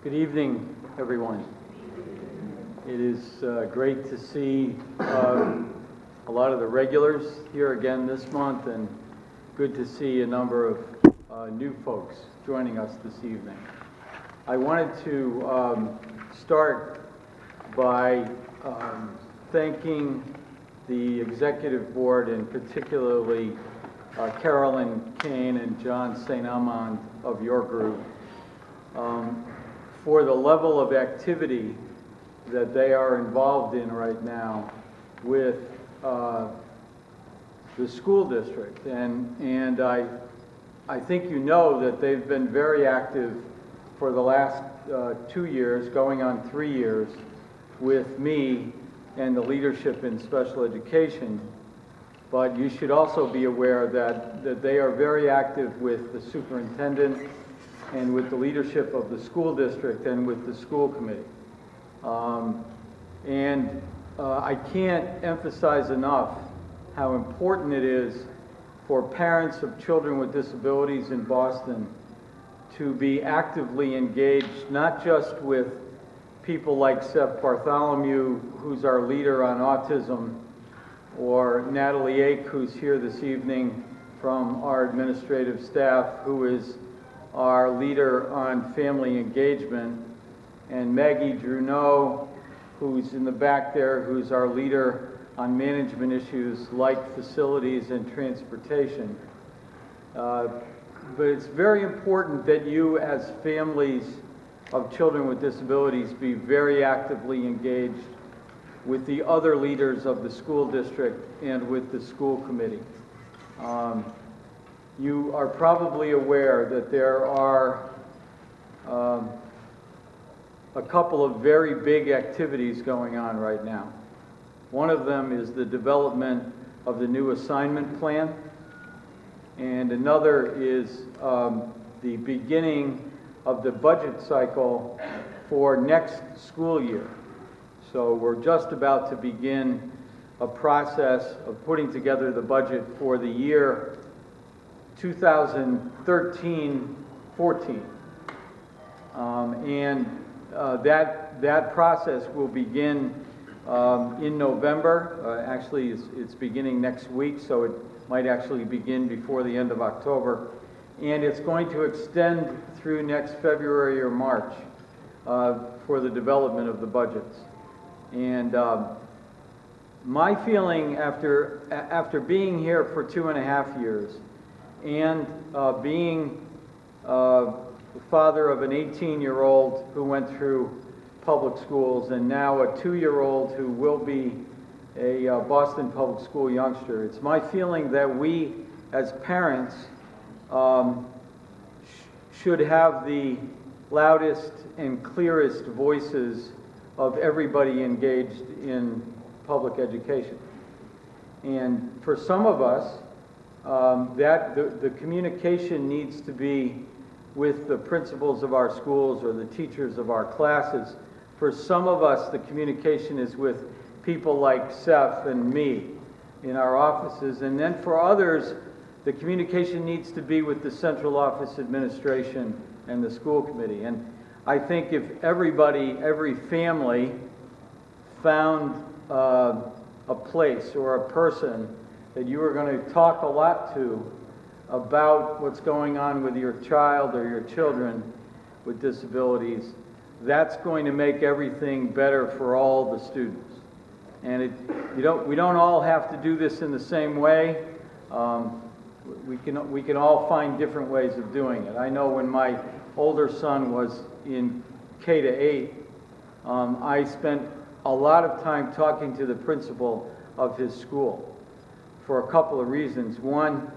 Good evening, everyone. It is great to see a lot of the regulars here again this month, and good to see a number of new folks joining us this evening. I wanted to start by thanking the Executive Board, and particularly Carolyn Kane and John St. Amand of your group, for the level of activity that they are involved in right now with the school district. And I think you know that they've been very active for the last 2 years, going on 3 years, with me and the leadership in special education. But you should also be aware that they are very active with the superintendent and with the leadership of the school district and with the school committee. I can't emphasize enough how important it is for parents of children with disabilities in Boston to be actively engaged, not just with people like Seth Bartholomew, who's our leader on autism, or Natalie Ake, who's here this evening from our administrative staff, who is our leader on family engagement, and Maggie Druneau, who's in the back there, who's our leader on management issues like facilities and transportation. But it's very important that you, as families of children with disabilities, be very actively engaged with the other leaders of the school district and with the school committee. You are probably aware that there are a couple of very big activities going on right now. One of them is the development of the new assignment plan, and another is the beginning of the budget cycle for next school year. So we're just about to begin a process of putting together the budget for the year 2013-14. That process will begin in November. Actually, it's beginning next week, so it might actually begin before the end of October. And it's going to extend through next February or March for the development of the budgets. And my feeling after being here for 2.5 years and being the father of an 18-year-old who went through public schools and now a 2-year-old who will be a Boston public school youngster, it's my feeling that we as parents should have the loudest and clearest voices of everybody engaged in public education. And for some of us, the communication needs to be with the principals of our schools or the teachers of our classes. For some of us, the communication is with people like Seth and me in our offices. And then for others, the communication needs to be with the central office administration and the school committee. And I think if everybody, every family found a place or a person that you were going to talk a lot to about what's going on with your child or your children with disabilities, that's going to make everything better for all the students. And we don't all have to do this in the same way. We can all find different ways of doing it. I know when my older son was in K-8, I spent a lot of time talking to the principal of his school for a couple of reasons. One,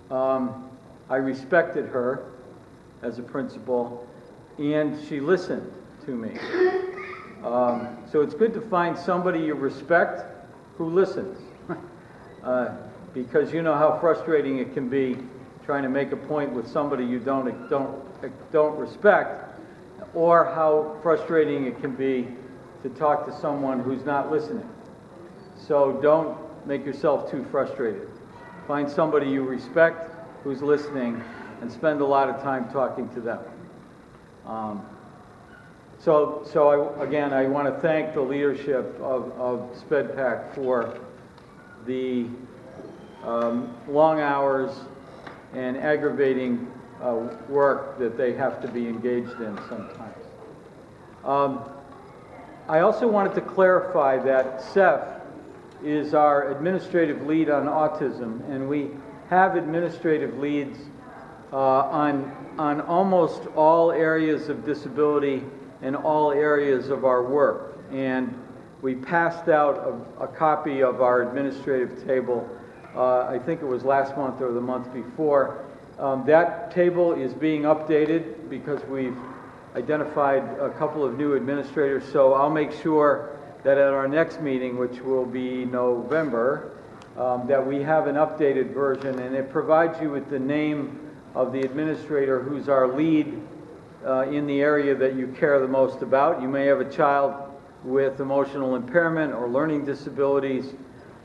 I respected her as a principal, and she listened to me. So it's good to find somebody you respect who listens, because you know how frustrating it can be trying to make a point with somebody you don't respect, or how frustrating it can be to talk to someone who's not listening. So don't make yourself too frustrated. Find somebody you respect who's listening and spend a lot of time talking to them. Again, I want to thank the leadership of SpedPac for the long hours and aggravating work that they have to be engaged in sometimes. I also wanted to clarify that Seth is our administrative lead on autism, and we have administrative leads on almost all areas of disability and all areas of our work. And we passed out a copy of our administrative table, I think it was last month or the month before. That table is being updated because we've identified a couple of new administrators, so I'll make sure that at our next meeting, which will be November, that we have an updated version, and it provides you with the name of the administrator who's our lead in the area that you care the most about. You may have a child with emotional impairment or learning disabilities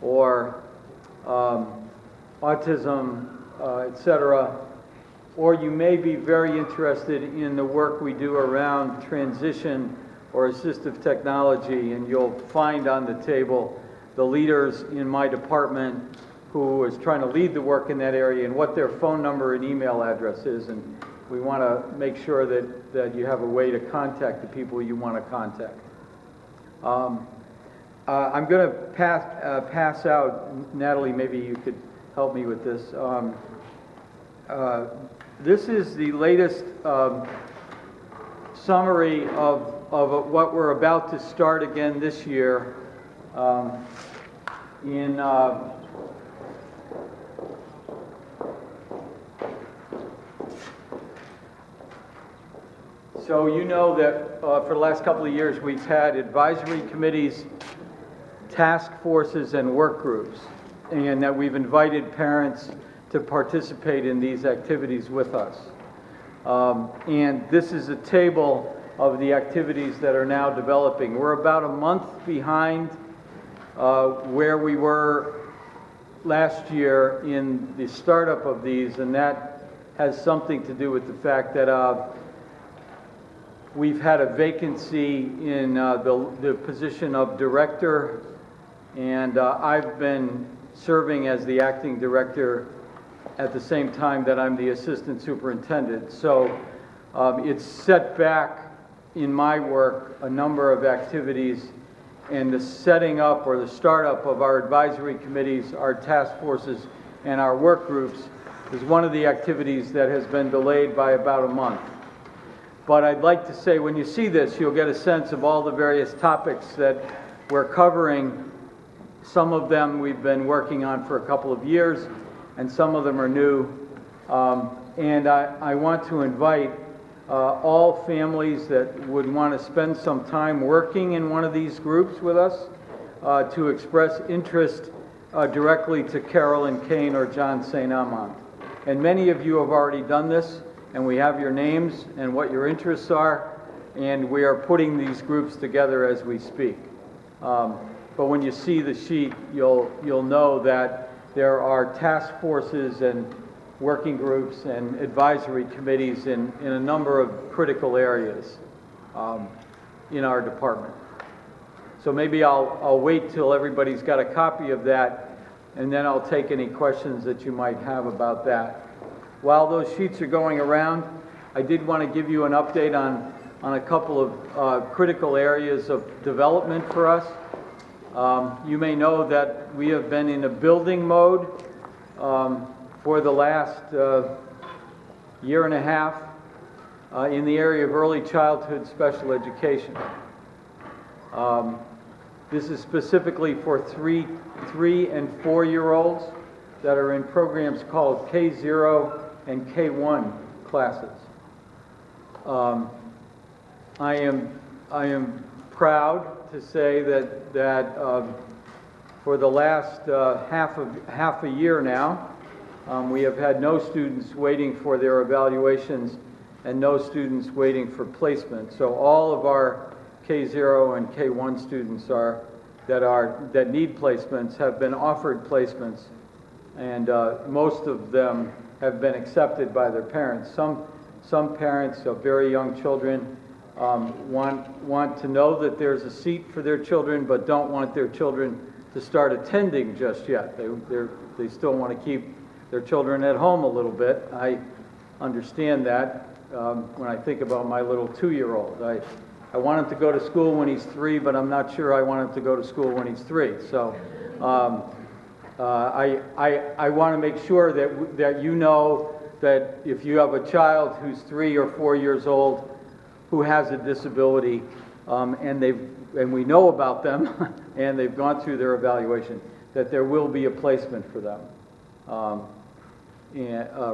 or autism, etc. Or you may be very interested in the work we do around transition or assistive technology, and you'll find on the table the leaders in my department who is trying to lead the work in that area and what their phone number and email address is, and we want to make sure that you have a way to contact the people you want to contact. I'm going to pass out, Natalie, maybe you could help me with this. This is the latest summary of what we're about to start again this year So you know that for the last couple of years we've had advisory committees, task forces, and work groups, and that we've invited parents to participate in these activities with us. And this is a table of the activities that are now developing. We're about a month behind where we were last year in the startup of these, and that has something to do with the fact that we've had a vacancy in the position of director, and I've been serving as the acting director at the same time that I'm the assistant superintendent. So it's set back in my work a number of activities, and the setting up or the startup of our advisory committees, our task forces, and our work groups is one of the activities that has been delayed by about a month. But I'd like to say, when you see this, you'll get a sense of all the various topics that we're covering. Some of them we've been working on for a couple of years, and some of them are new. And I want to invite all families that would want to spend some time working in one of these groups with us to express interest directly to Carolyn Kane or John St. Amand. And many of you have already done this, and we have your names and what your interests are, and we are putting these groups together as we speak. But when you see the sheet, you'll know that there are task forces and working groups and advisory committees in a number of critical areas in our department. So maybe I'll wait till everybody's got a copy of that, and then I'll take any questions that you might have about that. While those sheets are going around, I did want to give you an update on a couple of critical areas of development for us. You may know that we have been in a building mode for the last year and a half in the area of early childhood special education. This is specifically for 3 and 4-year-olds that are in programs called K0 and K1 classes. I am proud to say that for the last half a year now, we have had no students waiting for their evaluations and no students waiting for placement. So all of our K0 and K1 students that need placements have been offered placements, and most of them have been accepted by their parents. Some parents of very young children want to know that there's a seat for their children, but don't want their children to start attending just yet. They still want to keep their children at home a little bit. I understand that when I think about my little 2-year-old. I want him to go to school when he's 3, but I'm not sure I want him to go to school when he's 3. So I want to make sure that you know that if you have a child who's 3 or 4 years old who has a disability, and we know about them and they've gone through their evaluation, that there will be a placement for them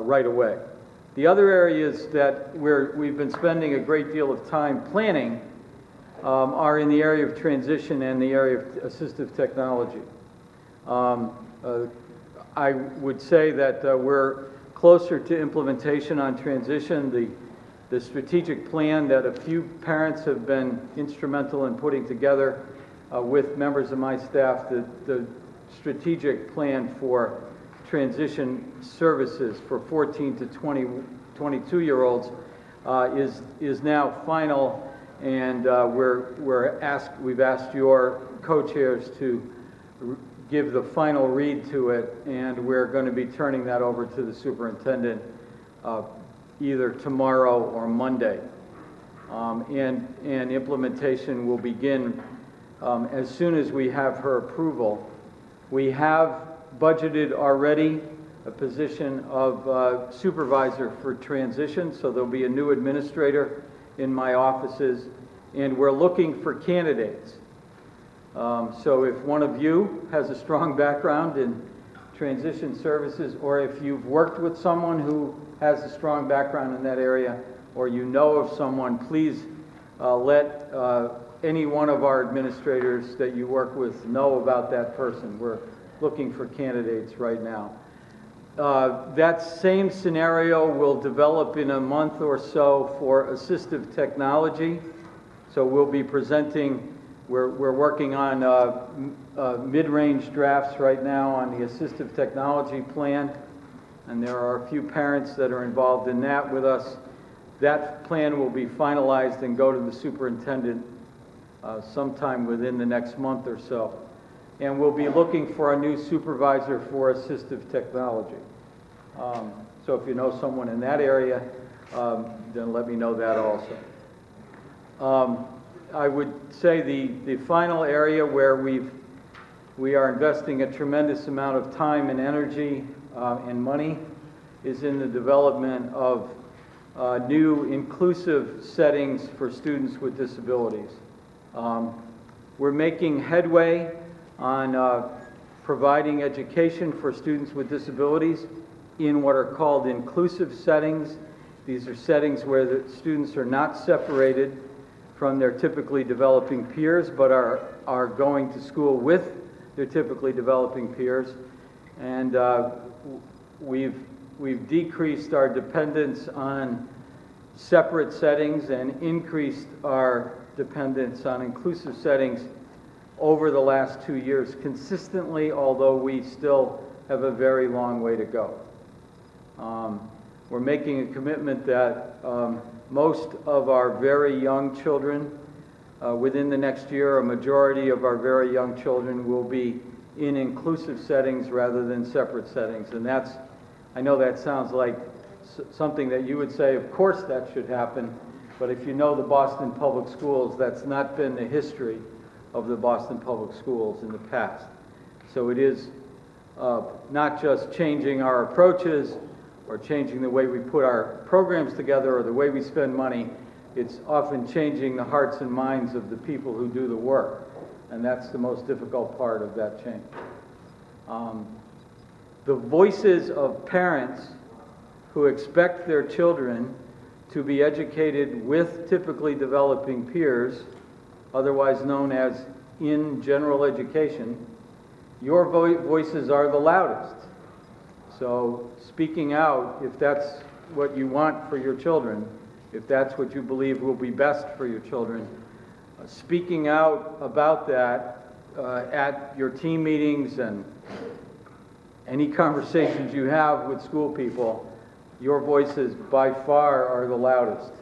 right away. The other areas that we've been spending a great deal of time planning are in the area of transition and the area of assistive technology. I would say that we're closer to implementation on transition. The strategic plan that a few parents have been instrumental in putting together with members of my staff, the strategic plan for transition services for 14 to 22-year-olds is now final, and we've asked your co-chairs to give the final read to it, and we're going to be turning that over to the superintendent either tomorrow or Monday. And implementation will begin as soon as we have her approval. We have budgeted already a position of supervisor for transition, so there'll be a new administrator in my offices, and we're looking for candidates. So if one of you has a strong background in transition services, or if you've worked with someone who has a strong background in that area, or you know of someone, please let any one of our administrators that you work with know about that person. We're looking for candidates right now. That same scenario will develop in a month or so for assistive technology. So we'll be presenting, we're working on mid-range drafts right now on the assistive technology plan, and there are a few parents that are involved in that with us. That plan will be finalized and go to the superintendent sometime within the next month or so. And we'll be looking for a new supervisor for assistive technology. So if you know someone in that area, then let me know that also. I would say the final area where we are investing a tremendous amount of time and energy and money is in the development of new inclusive settings for students with disabilities. We're making headway on providing education for students with disabilities in what are called inclusive settings. These are settings where the students are not separated from their typically developing peers, but are going to school with their typically developing peers. And we've decreased our dependence on separate settings and increased our dependence on inclusive settings over the last 2 years consistently, although we still have a very long way to go. We're making a commitment that most of our very young children, within the next year, a majority of our very young children will be in inclusive settings rather than separate settings. And that's, I know that sounds like something that you would say, of course that should happen, but if you know the Boston Public Schools, that's not been the history of the Boston Public Schools in the past. So it is not just changing our approaches or changing the way we put our programs together or the way we spend money, it's often changing the hearts and minds of the people who do the work. And that's the most difficult part of that change. The voices of parents who expect their children to be educated with typically developing peers, otherwise known as in general education, your voices are the loudest. So speaking out, if that's what you want for your children, if that's what you believe will be best for your children, speaking out about that at your team meetings and any conversations you have with school people, your voices by far are the loudest.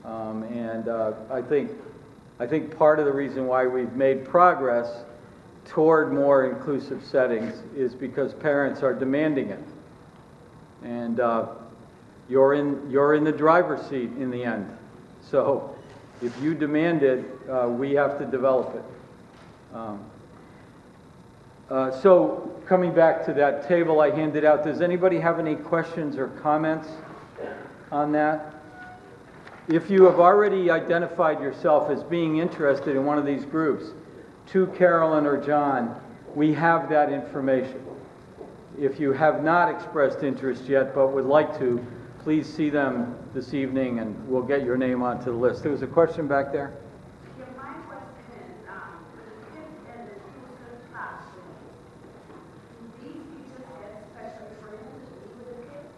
I think part of the reason why we've made progress toward more inclusive settings is because parents are demanding it. And you're in the driver's seat in the end. So if you demand it, we have to develop it. So coming back to that table I handed out, does anybody have any questions or comments on that? If you have already identified yourself as being interested in one of these groups, to Carolyn or John, we have that information. If you have not expressed interest yet but would like to, please see them this evening and we'll get your name onto the list. There was a question back there? Yeah, my question is, the kids in the tutor classroom, do these teachers get special training with the kids?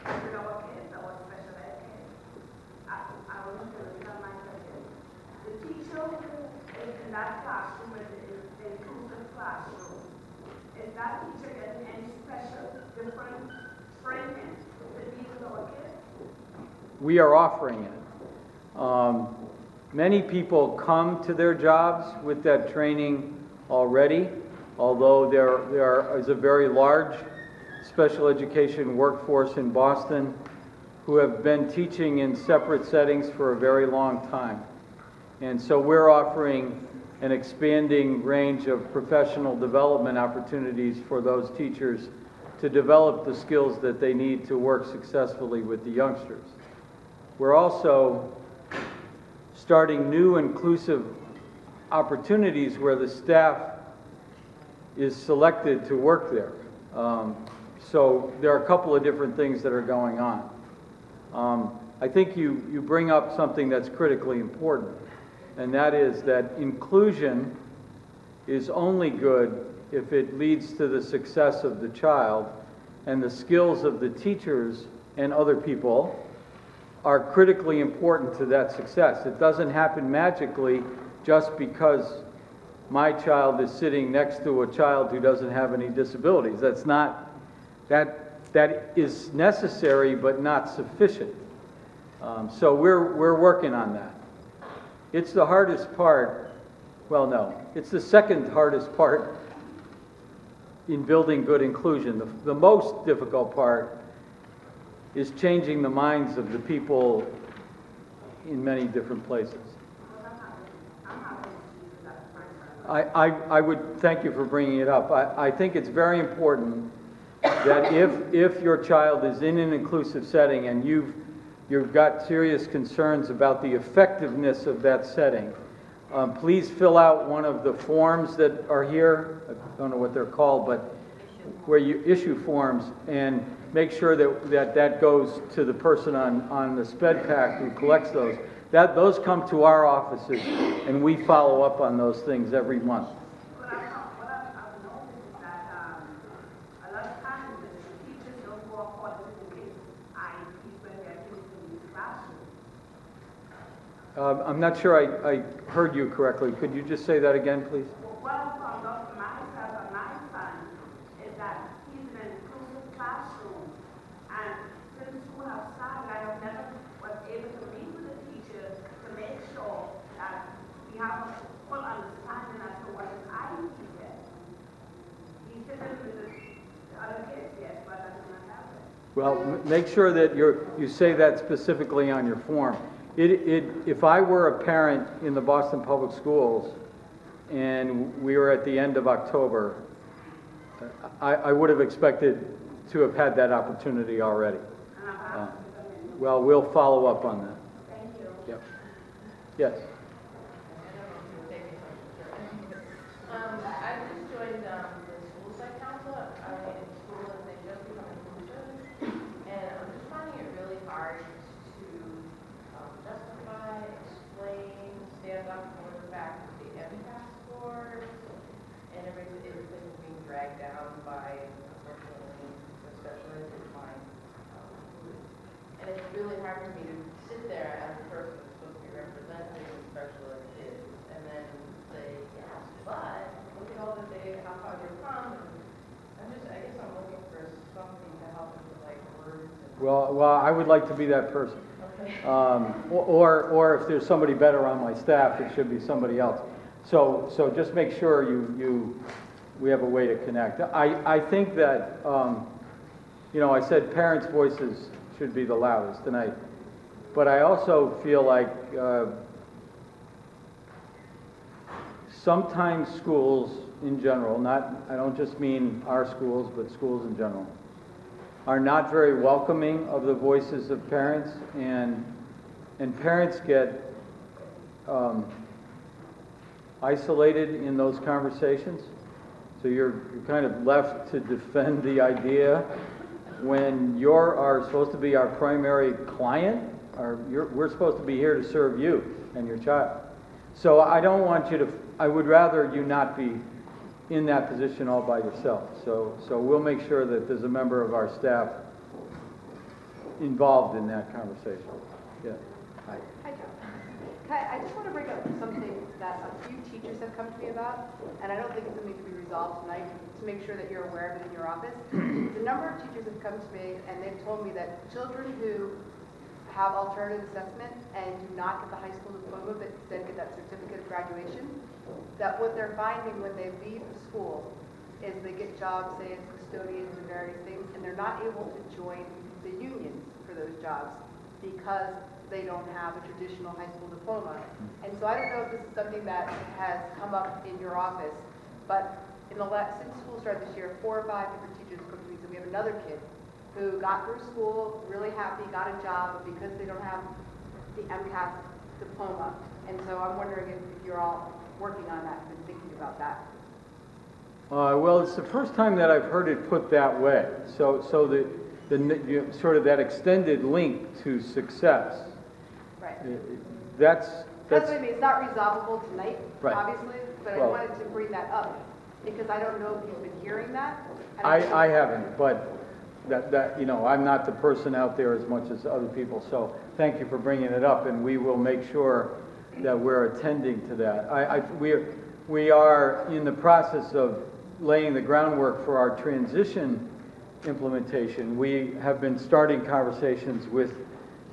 With our kids, our special ed kids? I want to tell my question. The teacher who is in that classroom, the inclusive classroom, is that teacher getting any special, different training to be with our kids? We are offering it. Many people come to their jobs with that training already, although there is a very large special education workforce in Boston who have been teaching in separate settings for a very long time. And so we're offering an expanding range of professional development opportunities for those teachers to develop the skills that they need to work successfully with the youngsters. We're also starting new inclusive opportunities where the staff is selected to work there. So there are a couple of different things that are going on. I think you bring up something that's critically important, and that is that inclusion is only good if it leads to the success of the child, and the skills of the teachers and other people are critically important to that success. It doesn't happen magically just because my child is sitting next to a child who doesn't have any disabilities. That's not, that is necessary but not sufficient. So we're working on that. It's the hardest part, well no, it's the second hardest part in building good inclusion. The most difficult part is changing the minds of the people in many different places. I would thank you for bringing it up. I think it's very important that if your child is in an inclusive setting and you've got serious concerns about the effectiveness of that setting, please fill out one of the forms that are here. I don't know what they're called, but where you issue forms, and make sure that goes to the person on the SpedPac who collects those. Those come to our offices, and we follow up on those things every month. What I've noticed is that a lot of times the teachers don't go according to the kids' IEPs when they're kids in these classrooms. I'm not sure I heard you correctly. Could you just say that again, please? What I've found out for myself and my son is that he's in an inclusive classroom, and since school has started, I have never was able to meet with the teachers to make sure that we have a full understanding as to what his IEP is. He's sitting with the other kids, yes, but that does not happen. Well, make sure that you say that specifically on your form. If I were a parent in the Boston Public Schools and we were at the end of October, I would have expected to have had that opportunity already. Well, we'll follow up on that. Thank you. Yep. Yes. I just joined the school site council. I'm in school and they just become inclusive, and I'm just finding it really hard to justify, explain, stand up for the fact that the MCAS scores and everything is being dragged down by, unfortunately, the special ed is mine. And it's really hard for me to sit there as a person who's supposed to be representing special ed kids and then say, yes, but look at all the data, how far you've come. I guess I'm looking for something to help me with like words. Well, I would like to be that person. Okay. Or if there's somebody better on my staff, it should be somebody else. So just make sure we have a way to connect. I think that, I said parents' voices should be the loudest tonight, but I also feel like sometimes schools in general, I don't just mean our schools, but schools in general, are not very welcoming of the voices of parents, and parents get isolated in those conversations. So you're kind of left to defend the idea when you're supposed to be our primary client, we're supposed to be here to serve you and your child. So I don't want you to, I would rather you not be in that position all by yourself. So we'll make sure that there's a member of our staff involved in that conversation. Yeah. Hi. Hi, Joe. I just want to bring up something that a few teachers have come to me about, and I don't think it's something to be resolved tonight, to make sure that you're aware of it in your office. The number of teachers have come to me, and they've told me that children who have alternative assessment and do not get the high school diploma, but instead get that certificate of graduation, that what they're finding when they leave the school is they get jobs, say as custodians and various things, and they're not able to join the unions for those jobs because they don't have a traditional high school diploma. And so I don't know if this is something that has come up in your office, but since school started this year, 4 or 5 different teachers come to me. So we have another kid who got through school, really happy, got a job, but because they don't have the MCAS diploma. And so I'm wondering if you're all working on that and thinking about that. Well, it's the first time that I've heard it put that way. So the sort of that extended link to success. Right. That's what I mean. It's not resolvable tonight, right. Obviously, but I wanted to bring that up because I don't know if you've been hearing that. I haven't, but I'm not the person out there as much as other people. So thank you for bringing it up, and we will make sure that we're attending to that. We are in the process of laying the groundwork for our transition implementation. We have been starting conversations with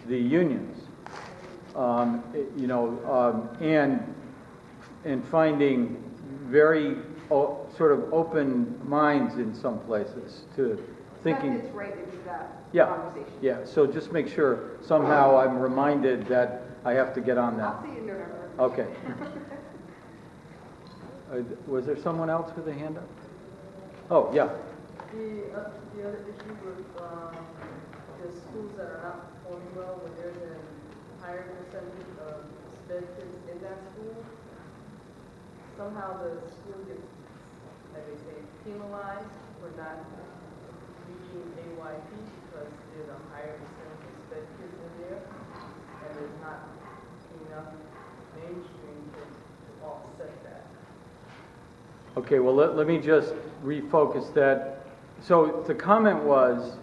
the unions, and finding very sort of open minds in some places to thinking. That fits right into that conversation. Yeah. So just make sure somehow I'm reminded that I have to get on that. I'll see you in November. Okay. Was there someone else with a hand up? Oh, yeah. The other issue with the schools that are not performing well, when there's a higher percentage of SPED kids in that school, somehow the school gets, like they say, penalized for not reaching AYP because there's a higher percentage of SPED kids in there, and there's not enough mainstream to offset that. Okay, well, let me just refocus that. So the comment was,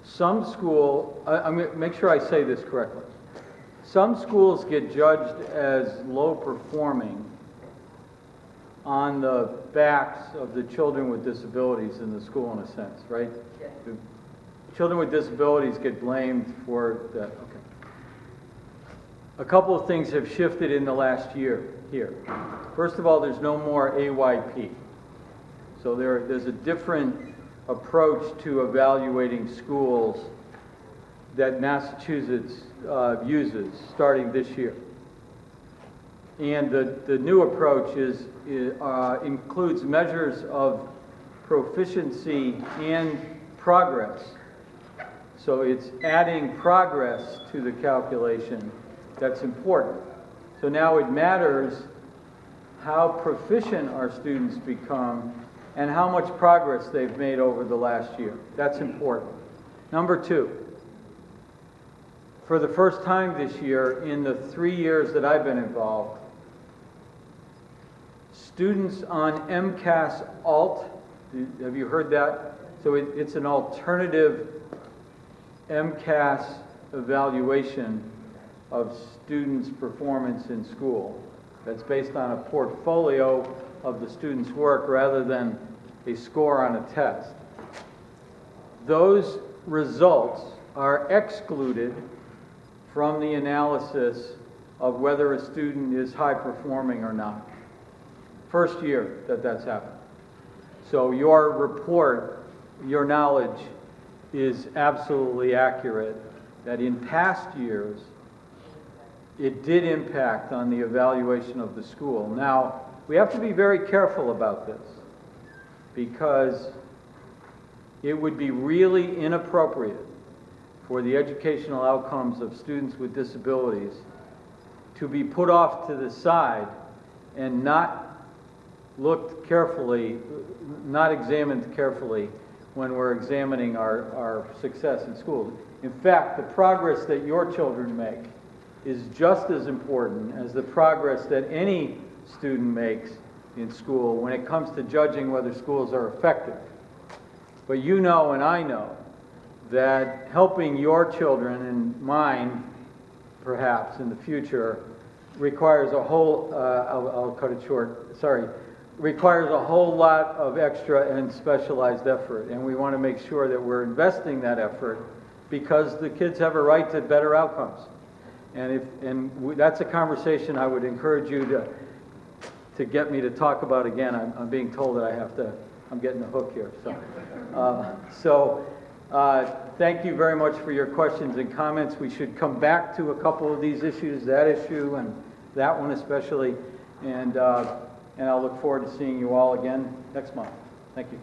some school, I'm going to make sure I say this correctly. Some schools get judged as low performing on the backs of the children with disabilities in the school, in a sense, right? Yes. The children with disabilities get blamed for that. Okay. A couple of things have shifted in the last year here. First of all, there's no more AYP. So there's a different approach to evaluating schools that Massachusetts uses starting this year. And the new approach includes measures of proficiency and progress. So it's adding progress to the calculation that's important. So now it matters how proficient our students become and how much progress they've made over the last year. That's important. Number 2, for the first time this year, in the 3 years that I've been involved, students on MCAS Alt, have you heard that? So it's an alternative MCAS evaluation of students' performance in school. That's based on a portfolio of the student's work rather than a score on a test. Those results are excluded from the analysis of whether a student is high performing or not. First year that that's happened. So your report, your knowledge is absolutely accurate that in past years, it did impact on the evaluation of the school. Now, we have to be very careful about this because it would be really inappropriate for the educational outcomes of students with disabilities to be put off to the side and not looked carefully, not examined carefully when we're examining our success in schools. In fact, the progress that your children make is just as important as the progress that any student makes in school when it comes to judging whether schools are effective. But you know and I know that helping your children and mine, perhaps in the future, requires a whole, I'll cut it short, sorry, requires a whole lot of extra and specialized effort. And we want to make sure that we're investing that effort because the kids have a right to better outcomes. And that's a conversation I would encourage you to get me to talk about again. I'm being told that I have to, I'm getting the hook here. So, thank you very much for your questions and comments. We should come back to a couple of these issues, that issue and that one especially. And I'll look forward to seeing you all again next month. Thank you.